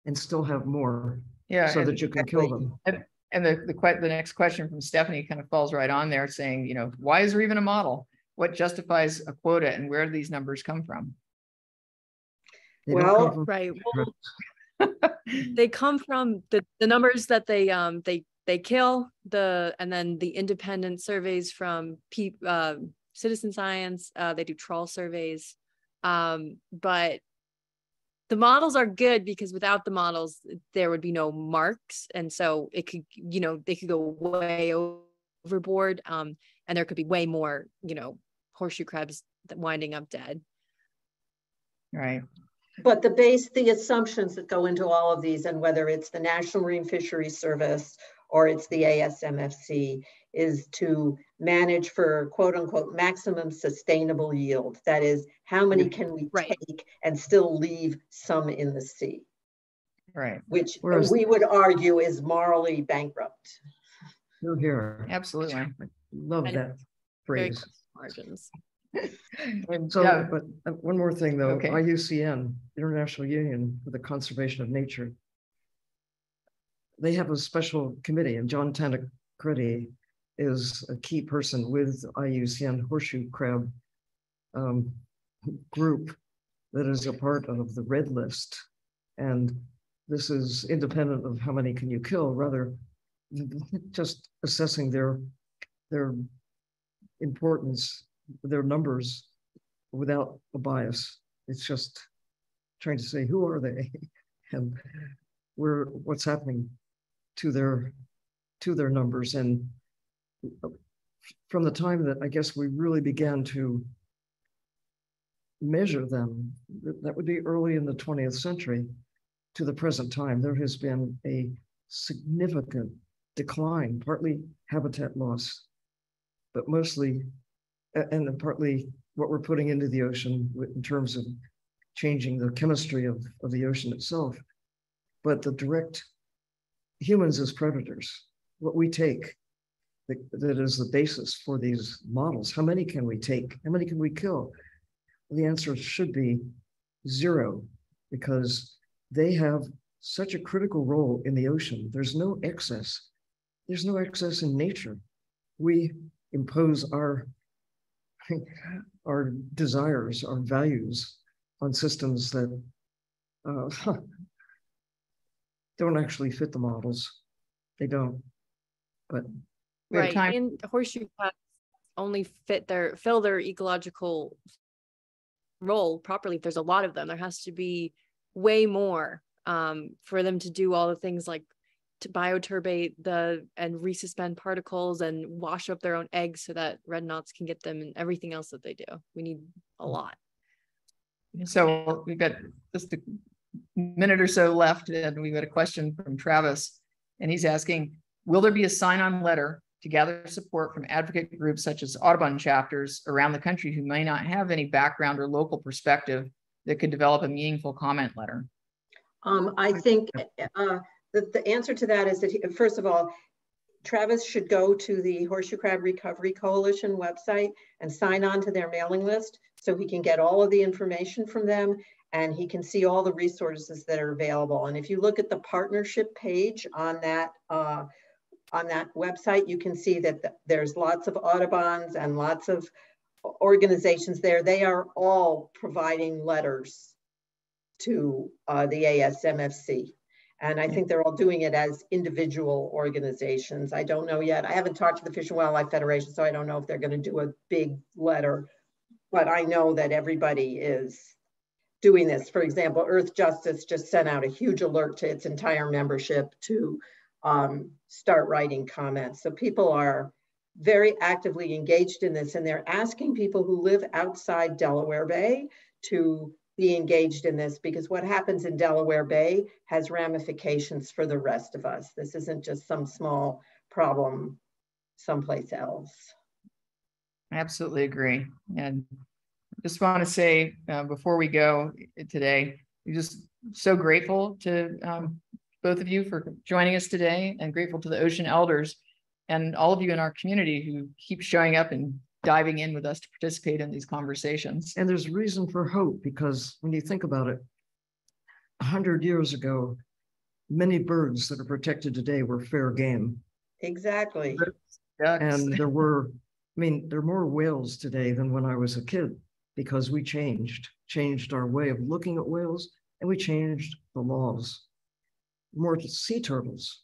and still have more, so that you can kill them. And the next question from Stephanie kind of falls right on there, saying, you know, why is there even a model? What justifies a quota, and where do these numbers come from? Well, right. Well, they come from the numbers that they kill, and then the independent surveys from citizen science. They do trawl surveys, but the models are good because without the models, there would be no marks. And so it could, you know, they could go way overboard, and there could be way more, you know, horseshoe crabs winding up dead. Right. But the assumptions that go into all of these, and whether it's the National Marine Fisheries Service or it's the ASMFC, is to manage for quote unquote maximum sustainable yield. That is, how many can we take and still leave some in the sea? Right. Which we would argue is morally bankrupt. You're here. Absolutely. I love that phrase. Margins. So, but one more thing though, IUCN, International Union for the Conservation of Nature, they have a special committee, and John Tanacredi is a key person with IUCN horseshoe crab group that is a part of the red list. And this is independent of how many can you kill, rather just assessing their importance, their numbers without a bias. It's just trying to say, who are they and what's happening to their numbers. And from the time that I guess we really began to measure them, that would be early in the 20th century to the present time, there has been a significant decline, partly habitat loss, but mostly, and partly what we're putting into the ocean in terms of changing the chemistry of the ocean itself. But the direct humans as predators, what we take, that is the basis for these models. How many can we take? How many can we kill? The answer should be 0, because they have such a critical role in the ocean. There's no excess. There's no excess in nature. We impose our desires, our values on systems that don't actually fit the models. They don't. But right, and horseshoe crabs only fill their ecological role properly if there's a lot of them. There has to be way more for them to do all the things like to bioturbate and resuspend particles and wash up their own eggs so that red knots can get them, and everything else that they do. We need a lot. So we've got just a minute or so left, and we've got a question from Travis, and he's asking, will there be a sign-on letter to gather support from advocate groups such as Audubon chapters around the country who may not have any background or local perspective that could develop a meaningful comment letter? I think the answer to that is that, first of all, Travis should go to the Horseshoe Crab Recovery Coalition website and sign on to their mailing list so he can get all of the information from them, and he can see all the resources that are available. And if you look at the partnership page on that website, you can see that there's lots of Audubons and lots of organizations there. They are all providing letters to the ASMFC. And I think they're all doing it as individual organizations. I don't know yet. I haven't talked to the Fish and Wildlife Federation, so I don't know if they're going to do a big letter, but I know that everybody is doing this. For example, Earth Justice just sent out a huge alert to its entire membership to start writing comments. So people are very actively engaged in this, and they're asking people who live outside Delaware Bay to be engaged in this, because what happens in Delaware Bay has ramifications for the rest of us. This isn't just some small problem someplace else. I absolutely agree. And just want to say before we go today, we're just so grateful to both of you for joining us today, and grateful to the Ocean Elders and all of you in our community who keep showing up and diving in with us to participate in these conversations. And there's reason for hope, because when you think about it, 100 years ago, many birds that are protected today were fair game. Exactly. And there are more whales today than when I was a kid, because we changed our way of looking at whales, and we changed the laws. More sea turtles.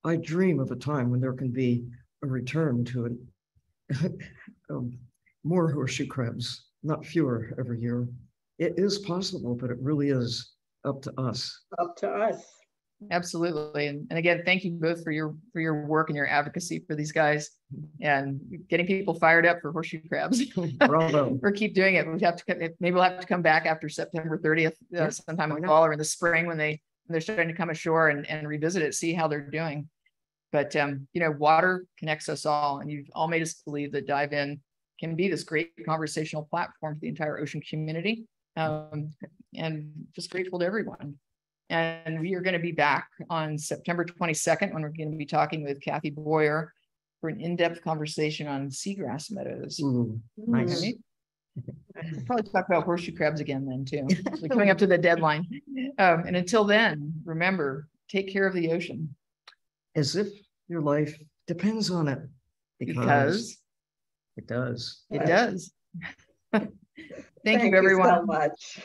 I dream of a time when there can be a return to more horseshoe crabs, not fewer every year. It is possible, but it really is up to us. Up to us. Absolutely. And again, thank you both for your work and your advocacy for these guys, and getting people fired up for horseshoe crabs. Bravo. Or keep doing it. Maybe we'll have to come back after September 30th, sometime in the fall or in the spring, when they're starting to come ashore and revisit it, see how they're doing. But water connects us all, and you've all made us believe that Dive In can be this great conversational platform for the entire ocean community. And just grateful to everyone. And we are going to be back on September 22nd, when we're going to be talking with Kathy Boyer for an in-depth conversation on seagrass meadows. Ooh, nice. Right? We'll probably talk about horseshoe crabs again then too. We're coming up to the deadline. And until then, remember, take care of the ocean. As if your life depends on it. Because it does. It does. Thank you, everyone. So much.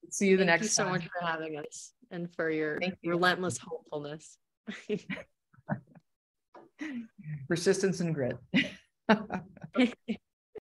See you the Thank next you so time. much for having us, and for your relentless hopefulness. Persistence and grit.